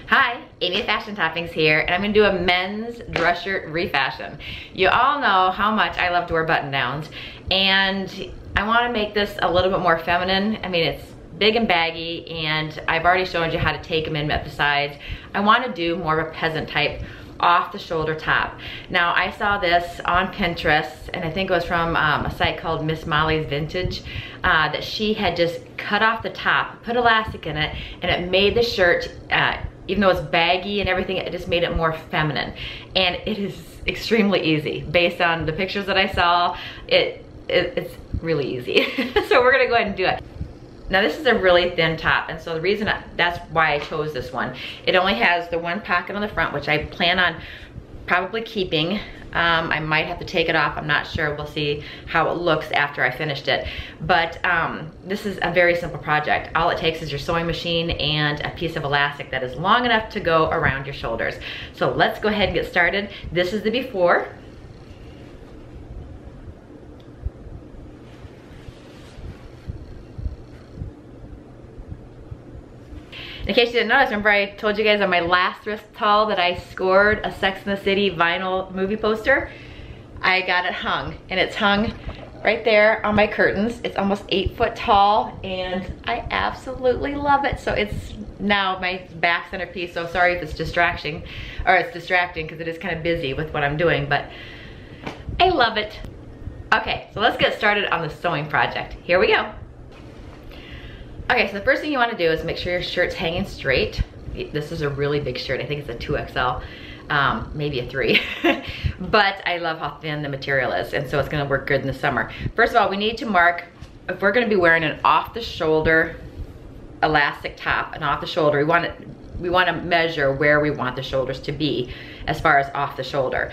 Hi, Amy Fashion Toppings here, and I'm gonna do a men's dress shirt refashion. You all know how much I love to wear button downs, and I wanna make this a little bit more feminine. I mean, it's big and baggy, and I've already shown you how to take them in at the sides. I wanna do more of a peasant type off the shoulder top. Now, I saw this on Pinterest, and I think it was from a site called Miss Molly's Vintage, that she had just cut off the top, put elastic in it, and it made the shirt, even though it's baggy and everything, it just made it more feminine. And it is extremely easy. Based on the pictures that I saw, it's really easy. So we're gonna go ahead and do it. Now this is a really thin top, and so the reason that's why I chose this one. It only has the one pocket on the front, which I plan on probably keeping. I might have to take it off, I'm not sure. We'll see how it looks after I finished it. But this is a very simple project. All it takes is your sewing machine and a piece of elastic that is long enough to go around your shoulders. So let's go ahead and get started. This is the before. In case you didn't notice, remember I told you guys on my last thrift haul that I scored a Sex and the City vinyl movie poster? I got it hung, and it's hung right there on my curtains. It's almost 8 foot tall, and I absolutely love it. So it's now my back centerpiece. So sorry if it's distracting, because it is kind of busy with what I'm doing, but I love it. Okay, so let's get started on the sewing project. Here we go. Okay, so the first thing you want to do is make sure your shirt's hanging straight. This is a really big shirt. I think it's a 2XL, maybe a 3. But I love how thin the material is, and so it's gonna work good in the summer. First of all, we need to mark, if we're gonna be wearing an off-the-shoulder elastic top, and off the shoulder, we want to measure where we want the shoulders to be as far as off the shoulder.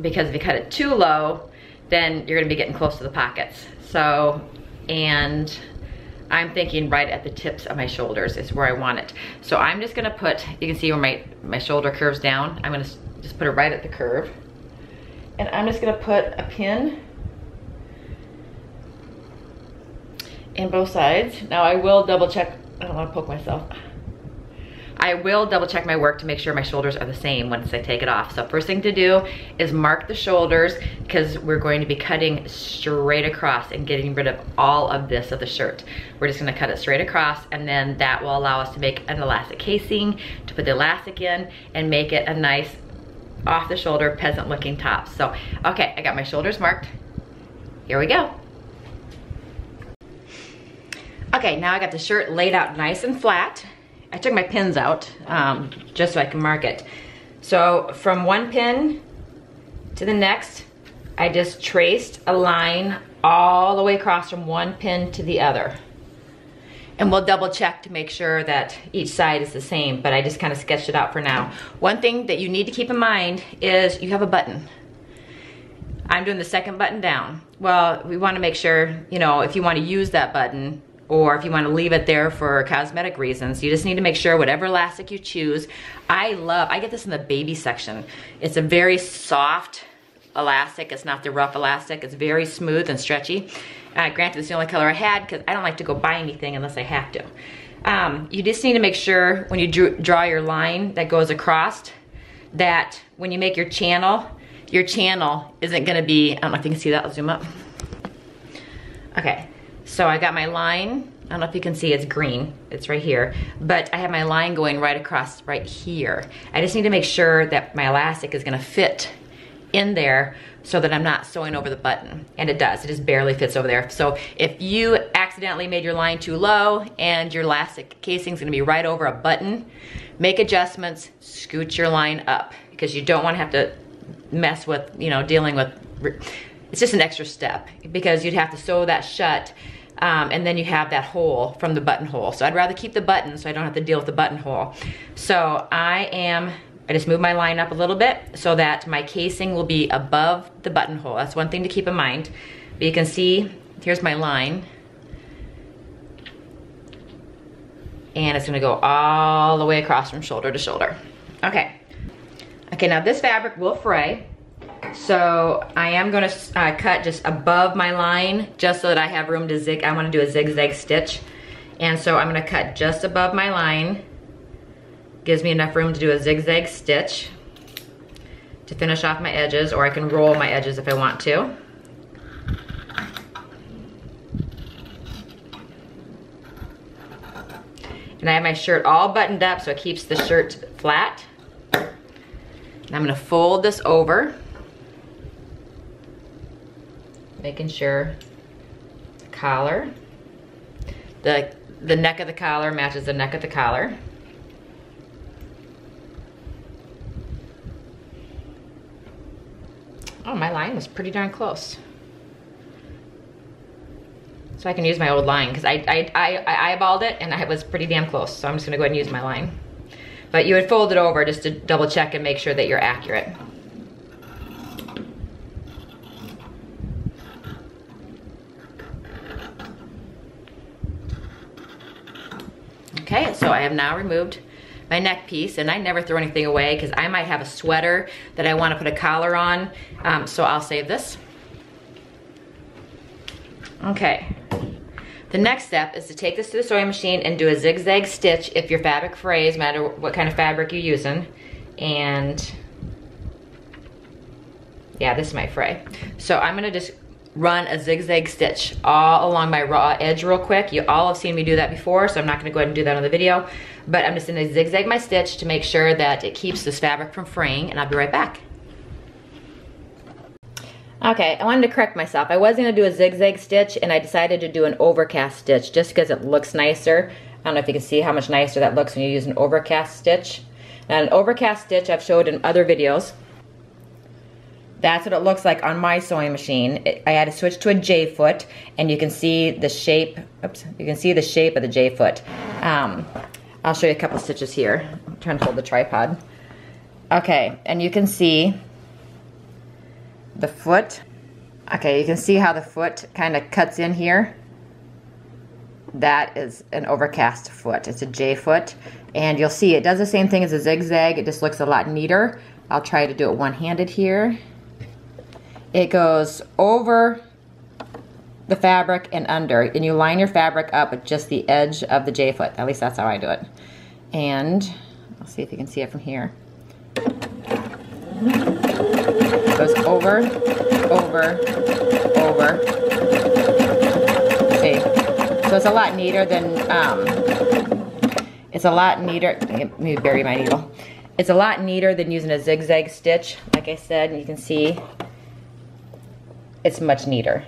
Because if you cut it too low, then you're gonna be getting close to the pockets. So, and I'm thinking right at the tips of my shoulders is where I want it. So I'm just gonna put, you can see where my shoulder curves down. I'm gonna just put it right at the curve. And I'm just gonna put a pin in both sides. Now I will double check, I don't wanna poke myself. I will double check my work to make sure my shoulders are the same once I take it off. So first thing to do is mark the shoulders, because we're going to be cutting straight across and getting rid of all of this of the shirt. We're just gonna cut it straight across, and then that will allow us to make an elastic casing, to put the elastic in and make it a nice off the shoulder peasant looking top. So, okay, I got my shoulders marked. Here we go. Okay, now I got the shirt laid out nice and flat. I took my pins out just so I can mark it. So from one pin to the next, I just traced a line all the way across from one pin to the other. And we'll double check to make sure that each side is the same, but I just kind of sketched it out for now. One thing that you need to keep in mind is you have a button. I'm doing the second button down. Well, we want to make sure, you know, if you want to use that button, or if you want to leave it there for cosmetic reasons, you just need to make sure whatever elastic you choose. I get this in the baby section. It's a very soft elastic. It's not the rough elastic. It's very smooth and stretchy. Granted, it's the only color I had because I don't like to go buy anything unless I have to. You just need to make sure when you draw your line that goes across, that when you make your channel isn't going to be, I don't know if you can see that. I'll zoom up. Okay. So I got my line, I don't know if you can see, it's green, it's right here, but I have my line going right across right here. I just need to make sure that my elastic is gonna fit in there so that I'm not sewing over the button, and it does, it just barely fits over there. So if you accidentally made your line too low and your elastic casing is gonna be right over a button, make adjustments, scoot your line up, because you don't wanna have to mess with, you know, dealing with, it's just an extra step, because you'd have to sew that shut, and then you have that hole from the buttonhole. So I'd rather keep the button so I don't have to deal with the buttonhole. So I just move my line up a little bit so that my casing will be above the buttonhole. That's one thing to keep in mind. But you can see, here's my line. And it's gonna go all the way across from shoulder to shoulder. Okay. Okay, now this fabric will fray. So I am gonna cut just above my line just so that I have room to I wanna do a zigzag stitch. And so I'm gonna cut just above my line Gives me enough room to do a zigzag stitch to finish off my edges, or I can roll my edges if I want to. And I have my shirt all buttoned up so it keeps the shirt flat. And I'm gonna fold this over, making sure the collar, the neck of the collar matches the neck of the collar. Oh, my line was pretty darn close. So I can use my old line because I eyeballed it and I was pretty damn close. So I'm just gonna go ahead and use my line. But you would fold it over just to double check and make sure that you're accurate. Okay, so I have now removed my neck piece, and I never throw anything away because I might have a sweater that I want to put a collar on, so I'll save this. Okay, the next step is to take this to the sewing machine and do a zigzag stitch if your fabric frays, no matter what kind of fabric you're using. And yeah, this might fray. So I'm gonna just run a zigzag stitch all along my raw edge real quick. You all have seen me do that before, so I'm not gonna go ahead and do that on the video, but I'm just gonna zigzag my stitch to make sure that it keeps this fabric from fraying, and I'll be right back. Okay, I wanted to correct myself. I was gonna do a zigzag stitch, and I decided to do an overcast stitch just because it looks nicer. I don't know if you can see how much nicer that looks when you use an overcast stitch. Now, an overcast stitch I've showed in other videos. That's what it looks like on my sewing machine. I had to switch to a J foot, and you can see the shape. Oops, you can see the shape of the J foot. I'll show you a couple stitches here. I'm trying to hold the tripod. Okay, and you can see the foot. Okay, you can see how the foot kind of cuts in here. That is an overcast foot. It's a J foot, and you'll see it does the same thing as a zigzag. It just looks a lot neater. I'll try to do it one-handed here. It goes over the fabric and under, and you line your fabric up with just the edge of the J foot. At least that's how I do it. And I'll see if you can see it from here. It goes over, over, over. See? So it's a lot neater than, let me bury my needle. It's a lot neater than using a zigzag stitch, like I said, and you can see it's much neater.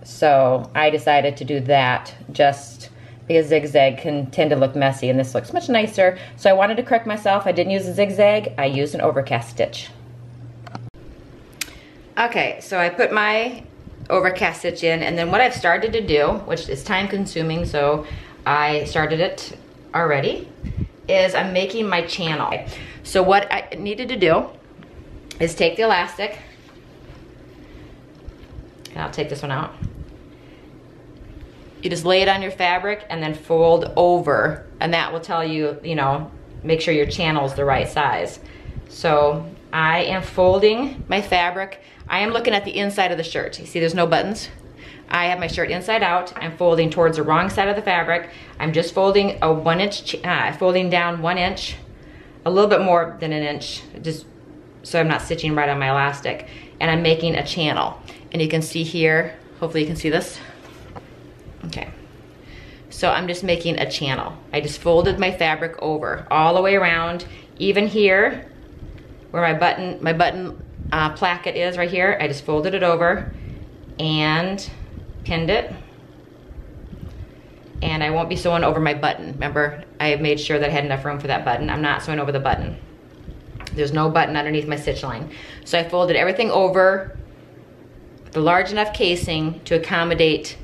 So I decided to do that just because zigzag can tend to look messy, and this looks much nicer. So I wanted to correct myself. I didn't use a zigzag, I used an overcast stitch. Okay, so I put my overcast stitch in, and then what I've started to do, which is time consuming, so I started it already, is I'm making my channel. So what I needed to do is take the elastic, and I'll take this one out. You just lay it on your fabric and then fold over, and that will tell you, you know, make sure your channel is the right size. So I am folding my fabric. I am looking at the inside of the shirt. You see there's no buttons? I have my shirt inside out. I'm folding towards the wrong side of the fabric. I'm just folding a 1 inch, folding down 1 inch, a little bit more than an inch, just so I'm not stitching right on my elastic. And I'm making a channel. And you can see here, hopefully you can see this. Okay. So I'm just making a channel. I just folded my fabric over all the way around, even here where my button placket is right here. I just folded it over and pinned it. And I won't be sewing over my button. Remember, I made sure that I had enough room for that button. I'm not sewing over the button. There's no button underneath my stitch line. So I folded everything over the large enough casing to accommodate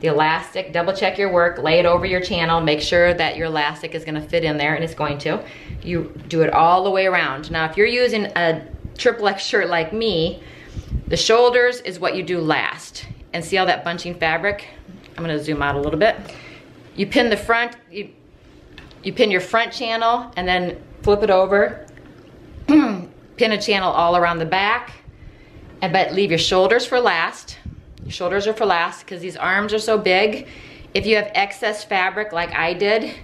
the elastic. Double check your work, lay it over your channel, make sure that your elastic is gonna fit in there, and it's going to. You do it all the way around. Now if you're using a triple X shirt like me, the shoulders is what you do last. And see all that bunching fabric? I'm gonna zoom out a little bit. You pin the front, you pin your front channel and then flip it over, pin a channel all around the back, but leave your shoulders for last. Your shoulders are for last because these arms are so big. If you have excess fabric like I did,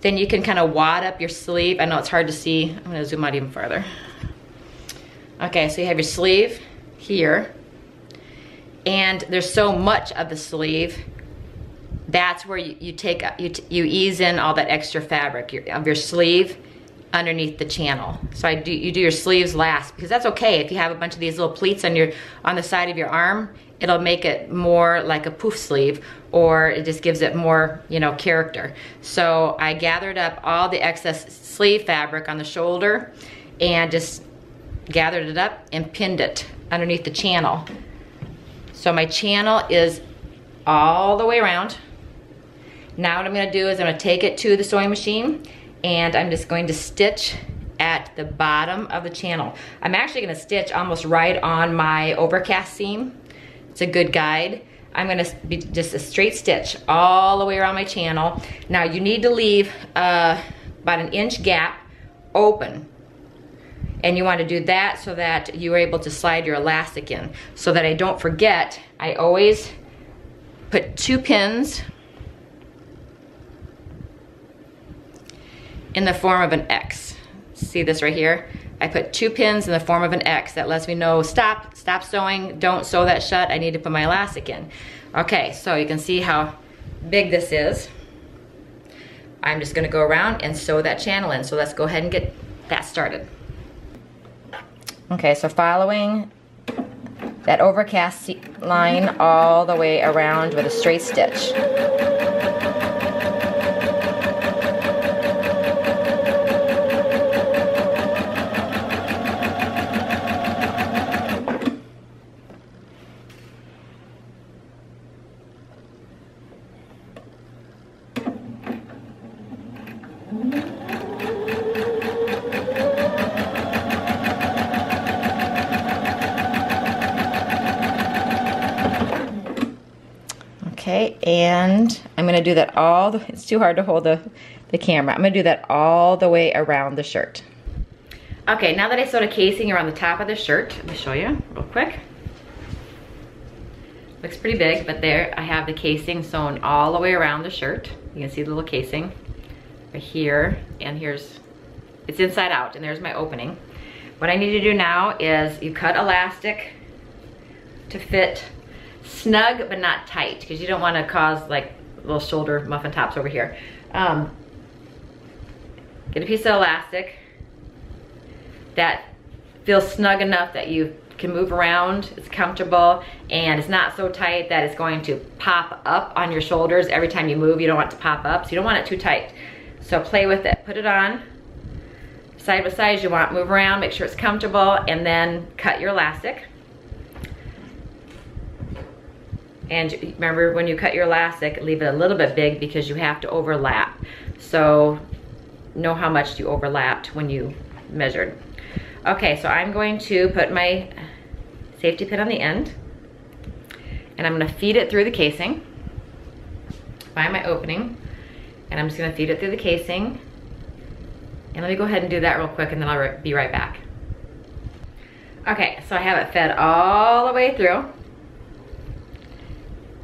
then you can kind of wad up your sleeve. I know it's hard to see. I'm gonna zoom out even farther. Okay, so you have your sleeve here, and there's so much of the sleeve. That's where you ease in all that extra fabric of your sleeve underneath the channel. So you do your sleeves last, because that's okay. If you have a bunch of these little pleats on the side of your arm, it'll make it more like a poof sleeve, or it just gives it more, you know, character. So I gathered up all the excess sleeve fabric on the shoulder and just gathered it up and pinned it underneath the channel. So my channel is all the way around. Now what I'm gonna do is I'm gonna take it to the sewing machine, and I'm just going to stitch at the bottom of the channel. I'm actually gonna stitch almost right on my overcast seam. It's a good guide. I'm gonna be just a straight stitch all the way around my channel. Now you need to leave about an inch gap open. And you want to do that so that you're able to slide your elastic in. So that I don't forget, I always put 2 pins in the form of an X. See this right here? I put 2 pins in the form of an X. That lets me know, stop sewing, don't sew that shut, I need to put my elastic in. Okay, so you can see how big this is. I'm just gonna go around and sew that channel in. So let's go ahead and get that started. Okay, so following that overcast line all the way around with a straight stitch. Okay, and I'm gonna do that it's too hard to hold the camera. I'm gonna do that all the way around the shirt. Okay, now that I sewed a casing around the top of the shirt, let me show you real quick. Looks pretty big, but there I have the casing sewn all the way around the shirt. You can see the little casing right here, and it's inside out, and there's my opening. What I need to do now is you cut elastic to fit snug but not tight, because you don't want to cause like little shoulder muffin tops over here. Get a piece of elastic that feels snug enough that you can move around, it's comfortable, and it's not so tight that it's going to pop up on your shoulders every time you move. You don't want it to pop up, so you don't want it too tight. So play with it, put it on side by side as you want, move around, make sure it's comfortable, and then cut your elastic. And remember, when you cut your elastic, leave it a little bit big because you have to overlap. So know how much you overlapped when you measured. Okay, so I'm going to put my safety pin on the end, and I'm gonna feed it through the casing, find my opening, and I'm just gonna feed it through the casing. And let me go ahead and do that real quick, and then I'll be right back. Okay, so I have it fed all the way through.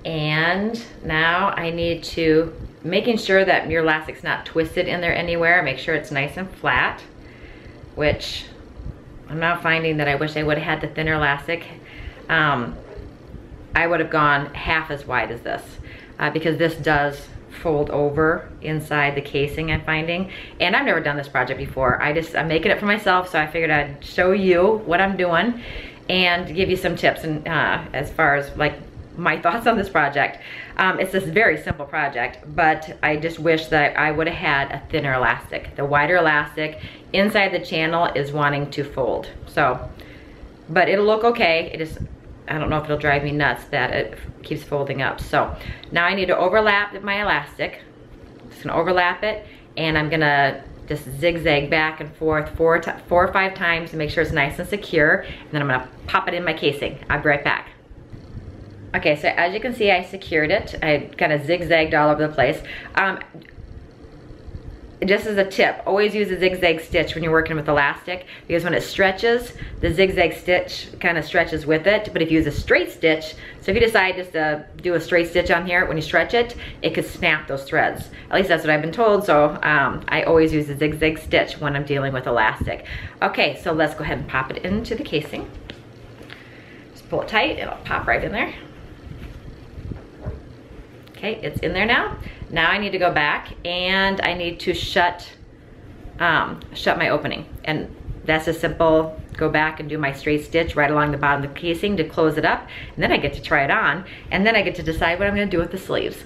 And now I need to, making sure that your elastic's not twisted in there anywhere, make sure it's nice and flat, which I'm now finding that I wish I would have had the thinner elastic. I would have gone half as wide as this, because this does fold over inside the casing, I'm finding. And I've never done this project before. I'm making it for myself, so I figured I'd show you what I'm doing and give you some tips and as far as like my thoughts on this project. It's this very simple project, but I just wish that I would have had a thinner elastic. The wider elastic inside the channel is wanting to fold. So, but it'll look okay. I don't know if it'll drive me nuts that it keeps folding up. So now I need to overlap my elastic. I'm just gonna overlap it, and I'm gonna just zigzag back and forth 4 or 5 times to make sure it's nice and secure. And then I'm gonna pop it in my casing. I'll be right back. Okay, so as you can see, I secured it. I kind of zigzagged all over the place. just as a tip, always use a zigzag stitch when you're working with elastic, because when it stretches, the zigzag stitch kind of stretches with it. But if you use a straight stitch, so if you decide just to do a straight stitch on here, when you stretch it, it could snap those threads. At least that's what I've been told, so I always use a zigzag stitch when I'm dealing with elastic. Okay, so let's go ahead and pop it into the casing. Just pull it tight, it'll pop right in there. Okay, it's in there now. Now I need to go back and I need to shut my opening. And that's a simple, go back and do my straight stitch right along the bottom of the casing to close it up. And then I get to try it on. And then I get to decide what I'm gonna do with the sleeves.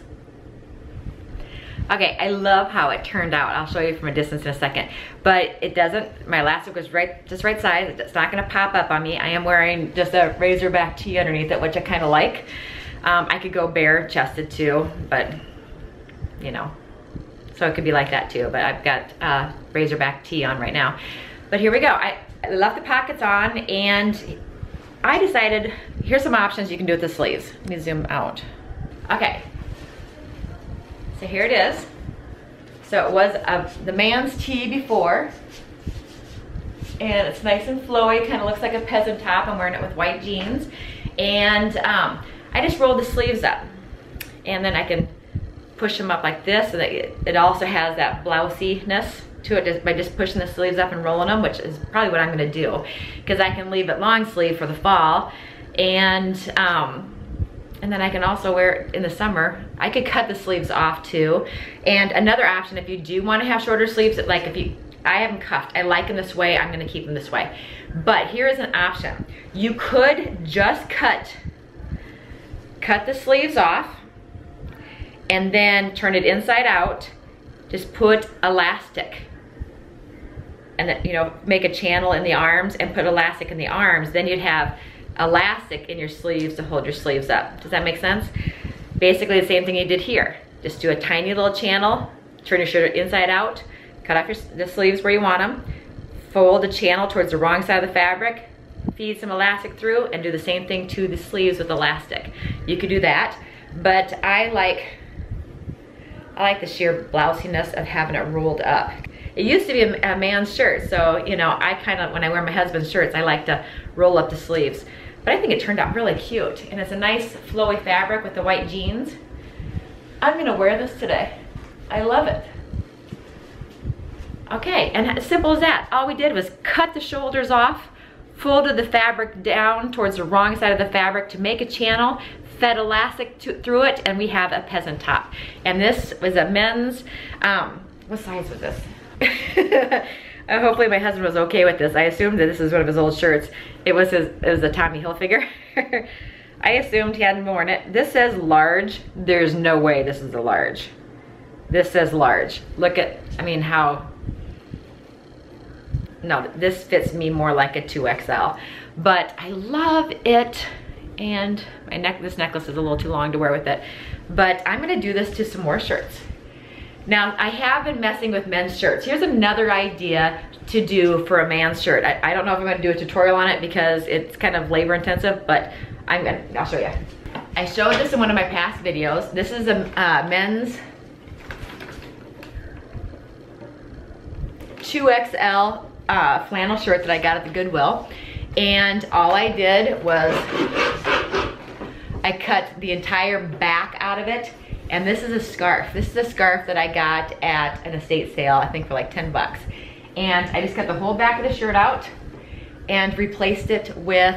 Okay, I love how it turned out. I'll show you from a distance in a second. But it doesn't, my elastic was just right size. It's not gonna pop up on me. I am wearing just a razorback tee underneath it, which I kinda like. I could go bare chested too, but you know, so it could be like that too, but I've got razorback tee on right now. But here we go. I left the pockets on and I decided, here's some options you can do with the sleeves. Let me zoom out. Okay, so here it is. So it was the man's tee before, and it's nice and flowy, kind of looks like a peasant top. I'm wearing it with white jeans, and I just rolled the sleeves up, and then I can push them up like this so that it also has that blousiness to it by just pushing the sleeves up and rolling them, which is probably what I'm gonna do, because I can leave it long sleeve for the fall, and then I can also wear it in the summer. I could cut the sleeves off too. And another option, if you do wanna have shorter sleeves, like I have them cuffed, I like them this way, I'm gonna keep them this way. But here is an option. You could just cut the sleeves off and then turn it inside out. Just put elastic and then, you know, make a channel in the arms and put elastic in the arms. Then you'd have elastic in your sleeves to hold your sleeves up. Does that make sense? Basically the same thing you did here. Just do a tiny little channel, turn your shirt inside out, cut off the sleeves where you want them, fold the channel towards the wrong side of the fabric, feed some elastic through, and do the same thing to the sleeves with elastic. You could do that, but I like the sheer blousiness of having it rolled up. It used to be a man's shirt, so you know, I kind of, when I wear my husband's shirts, I like to roll up the sleeves. But I think it turned out really cute, and it's a nice flowy fabric with the white jeans. I'm gonna wear this today. I love it. Okay, and as simple as that. All we did was cut the shoulders off, folded the fabric down towards the wrong side of the fabric to make a channel, fed elastic through it, and we have a peasant top. And this was a men's, what size was this? Hopefully my husband was okay with this. I assumed that this is one of his old shirts. It was a Tommy Hilfiger. I assumed he hadn't worn it. This says large. There's no way this is a large. This says large. Look at, I mean, how, no, this fits me more like a 2XL. But I love it, and this necklace is a little too long to wear with it. But I'm gonna do this to some more shirts. Now, I have been messing with men's shirts. Here's another idea to do for a man's shirt. I don't know if I'm gonna do a tutorial on it because it's kind of labor intensive, but I'll show you. I showed this in one of my past videos. This is a men's 2XL flannel shirt that I got at the Goodwill. And all I did was I cut the entire back out of it. And this is a scarf. This is a scarf that I got at an estate sale, I think for like 10 bucks. And I just cut the whole back of the shirt out and replaced it with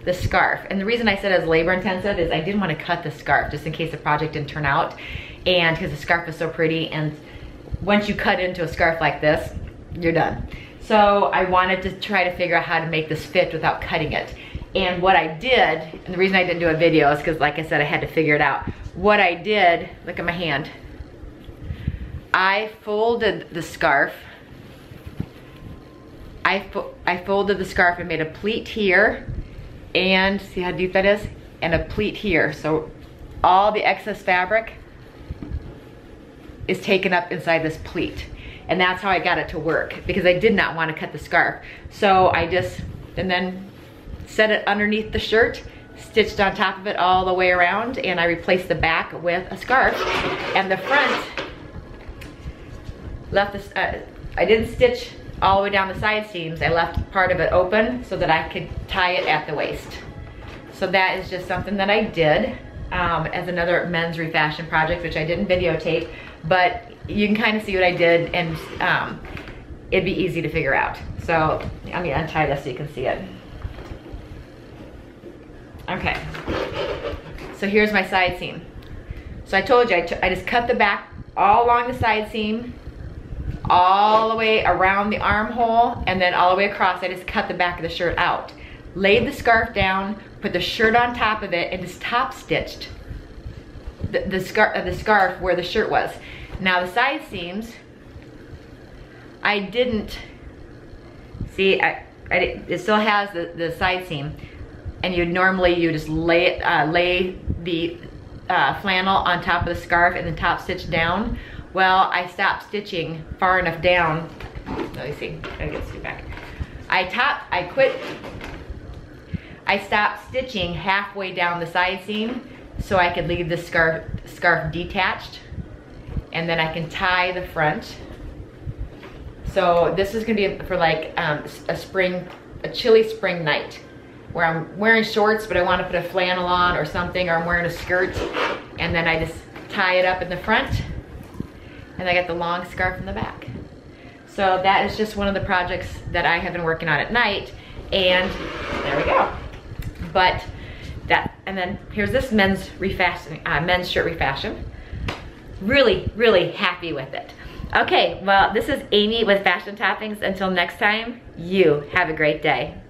the scarf. And the reason I said it was labor intensive is I didn't want to cut the scarf just in case the project didn't turn out. And because the scarf is so pretty, and once you cut into a scarf like this, you're done. So I wanted to try to figure out how to make this fit without cutting it. And what I did, and the reason I didn't do a video is because, like I said, I had to figure it out. What I did, look at my hand. I folded the scarf. I folded the scarf and made a pleat here, and see how deep that is? And a pleat here. So all the excess fabric is taken up inside this pleat. And that's how I got it to work, because I did not want to cut the scarf. So I just, and then set it underneath the shirt, stitched on top of it all the way around, and I replaced the back with a scarf. And the front, left this, I didn't stitch all the way down the side seams. I left part of it open so that I could tie it at the waist. So that is just something that I did as another men's refashion project, which I didn't videotape, but you can kind of see what I did, and it'd be easy to figure out. So I'm gonna untie this so you can see it. Okay, so here's my side seam. So I told you, I just cut the back all along the side seam, all the way around the armhole, and then all the way across. I just cut the back of the shirt out. Laid the scarf down, put the shirt on top of it, and just top stitched the scarf where the shirt was. Now the side seams, I didn't, see, it still has the side seam, and you just lay the flannel on top of the scarf and then top stitch down. Well, I stopped stitching far enough down. Let me see, I get this back. I stopped stitching halfway down the side seam so I could leave the scarf detached, and then I can tie the front. So this is gonna be for like a chilly spring night where I'm wearing shorts, but I wanna put a flannel on or something, or I'm wearing a skirt, and then I just tie it up in the front, and I got the long scarf in the back. So that is just one of the projects that I have been working on at night, and there we go. But that, and then here's this men's shirt refashion. Really, really happy with it. Okay, well, this is Amy with Fashion Toppings. Until next time, you have a great day.